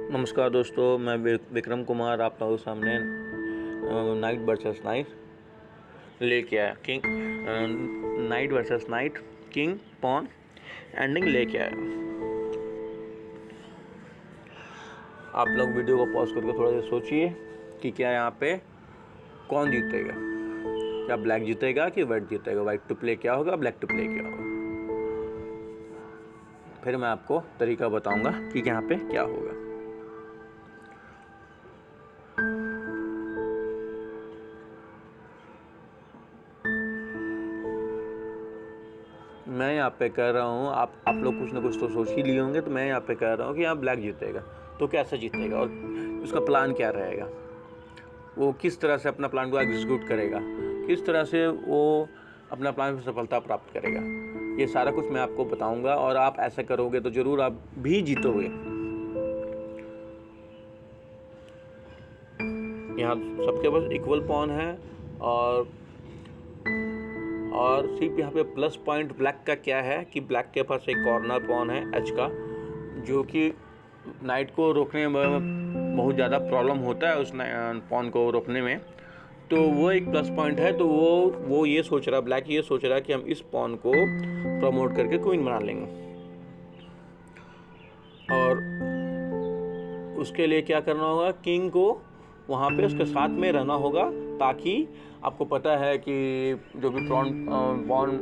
नमस्कार दोस्तों, मैं विक्रम कुमार आप लोगों के सामने नाइट वर्सेस नाइट लेके आया knight versus knight king pawn ending लेके आया। आप लोग वीडियो को पॉज करके थोड़ा सा सोचिए कि क्या यहाँ पे कौन जीतेगा। क्या ब्लैक जीतेगा कि वाइट जीतेगा? वाइट टू प्ले क्या होगा, ब्लैक टू प्ले क्या होगा? फिर मैं आपको तरीका बताऊंगा कि यहाँ पे क्या होगा। मैं यहाँ पे कह रहा हूँ, आप लोग कुछ ना कुछ तो सोच ही लिए होंगे, तो मैं यहाँ पे कह रहा हूँ कि यहाँ ब्लैक जीतेगा। तो कैसे जीतेगा और उसका प्लान क्या रहेगा, वो किस तरह से अपना प्लान को एग्जीक्यूट करेगा, किस तरह से वो अपना प्लान में सफलता प्राप्त करेगा, ये सारा कुछ मैं आपको बताऊंगा। और आप ऐसा करोगे तो ज़रूर आप भी जीतोगे। यहाँ सबके पास इक्वल पॉन है और सिर्फ यहाँ पे प्लस पॉइंट ब्लैक का क्या है कि ब्लैक के पास एक कॉर्नर पॉन है एच का, जो कि नाइट को रोकने में बहुत ज़्यादा प्रॉब्लम होता है उस पॉन को रोकने में। तो वो एक प्लस पॉइंट है। तो वो ये सोच रहा, ब्लैक ये सोच रहा कि हम इस पॉन को प्रमोट करके क्वीन बना लेंगे। और उसके लिए क्या करना होगा, किंग को वहाँ पे उसके साथ में रहना होगा, ताकि आपको पता है कि जो भी पॉन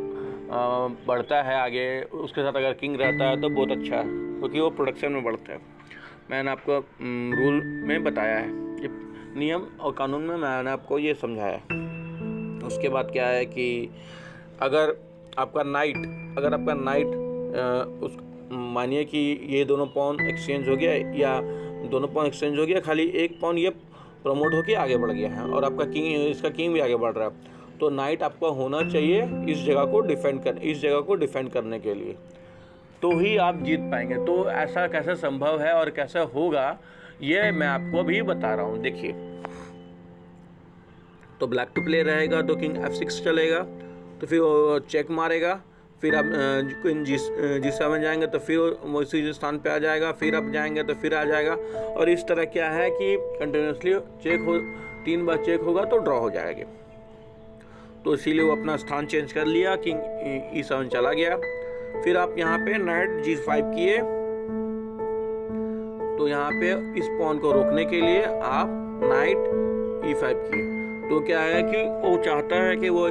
बढ़ता है आगे, उसके साथ अगर किंग रहता है तो बहुत अच्छा है, क्योंकि वो प्रोडक्शन में बढ़ता है। मैंने आपको रूल में बताया है, ये नियम और कानून में मैंने आपको ये समझाया है। उसके बाद क्या है कि अगर आपका नाइट उस मानिए कि ये दोनों पॉन एक्सचेंज हो गया, या दोनों पॉन एक्सचेंज हो गया, खाली एक पॉन ये प्रमोट होके आगे बढ़ गया है और आपका इसका किंग भी आगे बढ़ रहा है, तो नाइट आपका होना चाहिए इस जगह को डिफेंड करने के लिए, तो ही आप जीत पाएंगे। तो ऐसा कैसे संभव है और कैसे होगा, ये मैं आपको अभी बता रहा हूँ। देखिए, तो ब्लैक टू प्ले रहेगा तो किंग F6 चलेगा, तो फिर वो चेक मारेगा, फिर आप क्वीन G7 जाएंगे तो फिर वो इसी स्थान पे आ जाएगा, फिर आप जाएंगे तो फिर आ जाएगा। और इस तरह क्या है कि कंटिन्यूसली चेक हो, 3 बार चेक होगा तो ड्रॉ हो जाएगी। तो इसीलिए वो अपना स्थान चेंज कर लिया, किंग E7 चला गया। फिर आप यहाँ पे नाइट G5 किए, तो यहाँ पे इस पॉन को रोकने के लिए आप नाइट E5 किए। तो क्या है कि वो चाहता है कि वो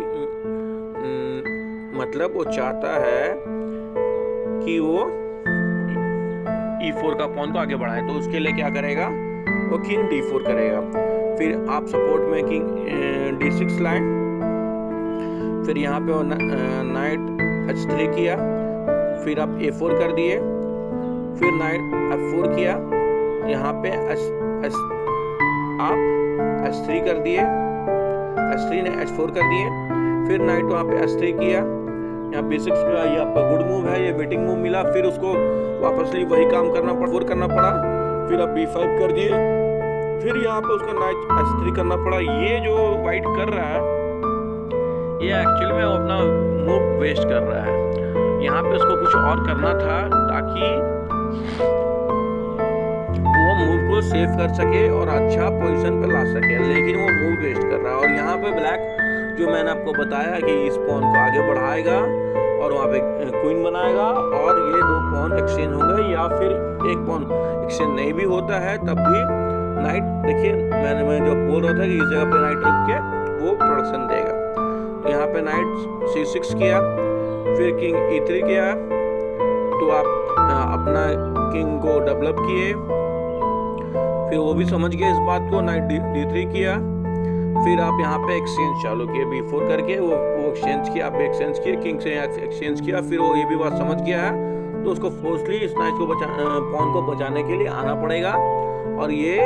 चाहता है कि वो E4 का पॉन को आगे बढ़ाए। तो उसके लिए क्या करेगा, वो किंग D4 करेगा। फिर आप सपोर्ट में किंग D6 लाए, फिर यहाँ पे वो नाइट H3 किया, फिर आप A4 कर दिए, फिर नाइट F4 किया, यहाँ पे आप H3 कर दिए, H3 ने H4 कर दिए, फिर नाइट वहाँ पे H3 किया, यहाँ B6 किया। ये आपका गुड मूव है, ये वेटिंग मूव मिला। फिर उसको वापस वही काम करना पड़ा। फिर आप B5 कर दिए, फिर यहाँ पे उसका नाइट H3 करना पड़ा। ये जो वाइट कर रहा है, ये एक्चुअली में अपना मूव वेस्ट कर रहा है। यहाँ पे उसको कुछ और करना था ताकि वो मूव को सेव कर सके और अच्छा पोजीशन पे ला सके, लेकिन वो मूव वेस्ट कर रहा है। और यहाँ पे ब्लैक, जो मैंने आपको बताया कि इस पॉन को आगे बढ़ाएगा और वहाँ पे क्वीन बनाएगा, और ये 2 पॉन एक्सचेंज होंगे, या फिर एक पॉन एक्सचेंज नहीं भी होता है तब भी नाइट, देखिए मैं जो बोल रहा था कि इस जगह पे नाइट रुक के वो प्रोडक्शन देगा। तो यहाँ पे नाइट C6 किया, फिर किंग E3 किया, तो आप अपना किंग को डेवलप किए। फिर वो भी समझ गए इस बात को, नाइट D3 किया, फिर आप यहाँ पे एक्सचेंज चालू किए B4 करके, वो एक्सचेंज किया, आप एक्सचेंज किए, किंग से एक्सचेंज किया। फिर वो ये भी बात समझ गया है, तो उसको फोर्सली इस नाइट को पॉन को बचाने के लिए आना पड़ेगा। और ये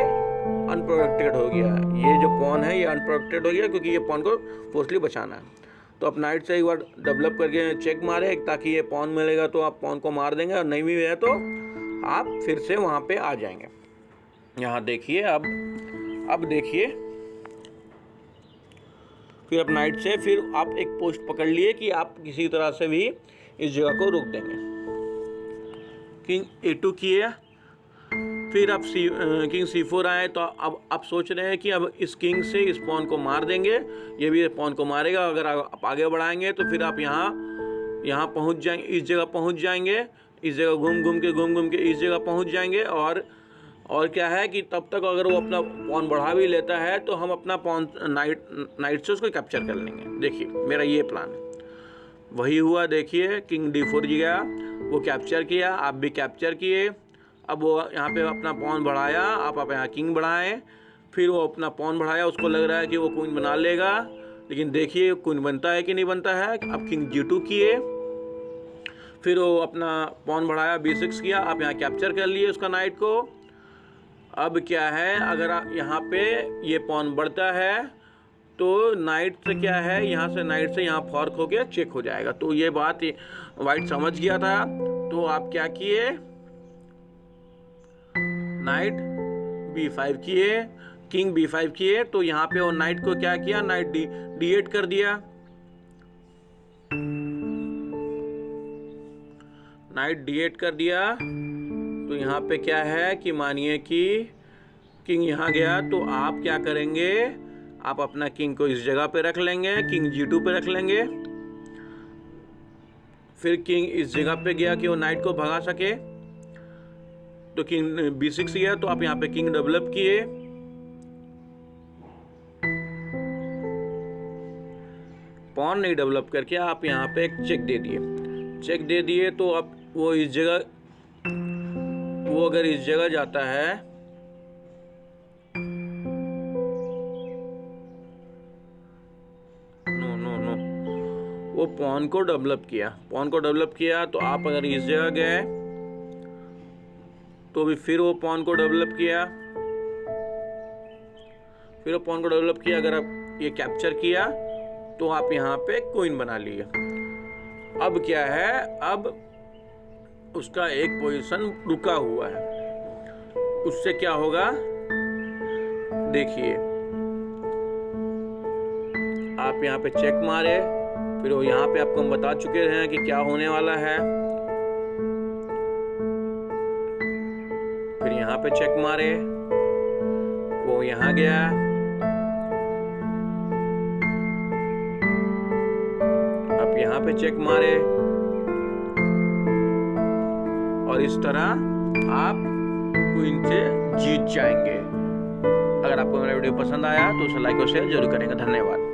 अनप्रोटेक्टेड हो गया है, ये जो पॉन है ये अनप्रोटेक्टेड हो गया, क्योंकि ये पॉन को फोर्सली बचाना है। तो आप नाइट से एक बार डेवलप करके चेक मारे, ताकि ये पॉन मिलेगा तो आप पॉन को मार देंगे, और नहीं भी है तो आप फिर से वहाँ पे आ जाएंगे। यहाँ देखिए, अब देखिए, फिर आप नाइट से फिर आप एक पोस्ट पकड़ लिए कि आप किसी तरह से भी इस जगह को रोक देंगे। किंग A2 किए, फिर अब किंग C4 आए, तो अब आप सोच रहे हैं कि अब इस किंग से इस पॉन को मार देंगे, ये भी पॉन को मारेगा। अगर आप आगे बढ़ाएंगे तो फिर आप यहाँ पहुँच जाएंगे, इस जगह पहुँच जाएंगे, इस जगह घूम घूम के इस जगह पहुँच जाएंगे। और क्या है कि तब तक अगर वो अपना पॉन बढ़ा भी लेता है तो हम अपना पॉन नाइट से उसको कैप्चर कर लेंगे। देखिए मेरा ये प्लान है। वही हुआ, देखिए किंग D4 जी गया, वो कैप्चर किया, आप भी कैप्चर किए। अब वो यहाँ पे अपना पॉन बढ़ाया, आप यहाँ किंग बढ़ाएं, फिर वो अपना पॉन बढ़ाया, उसको लग रहा है कि वो क्वीन बना लेगा, लेकिन देखिए क्वीन बनता है कि नहीं बनता है। अब किंग G2 किए, फिर वो अपना पॉन बढ़ाया, B6 किया, आप यहाँ कैप्चर कर लिए उसका नाइट को। अब क्या है, अगर यहाँ पे ये पॉन बढ़ता है तो नाइट से क्या है, यहाँ से नाइट से यहाँ फॉर्क होके चेक हो जाएगा। तो ये बात वाइट समझ गया था, तो आप क्या किए, नाइट B5 किए, किंग B5 किए। तो यहाँ पे वो नाइट को क्या किया, नाइट D8 कर दिया, नाइट D8 कर दिया। तो यहाँ पे क्या है कि मानिए कि किंग यहाँ गया, तो आप क्या करेंगे, आप अपना किंग को इस जगह पे रख लेंगे, किंग G2 पे रख लेंगे। फिर किंग इस जगह पे गया कि वो नाइट को भगा सके, तो किंग B6 गया, तो आप यहाँ पे किंग डेवलप किए, पॉन नहीं डेवलप करके आप यहाँ पे एक चेक दे दिए। तो अब वो इस जगह, वो अगर इस जगह जाता है, नो, वो पॉन को डेवलप किया, तो आप अगर इस जगह गए तो भी फिर वो पॉन को डेवलप किया, अगर आप ये कैप्चर किया तो आप यहाँ पे क्वीन बना लिए। अब क्या है, अब उसका एक पोजीशन रुका हुआ है, उससे क्या होगा, देखिए आप यहाँ पे चेक मारे, फिर वो यहाँ पे आपको हम बता चुके हैं कि क्या होने वाला है। फिर यहाँ पे चेक मारे, वो यहाँ गया, आप यहाँ पे चेक मारे, और इस तरह आप क्वीन से जीत जाएंगे। अगर आपको मेरा वीडियो पसंद आया तो उसे लाइक और शेयर जरूर करेंगे। धन्यवाद।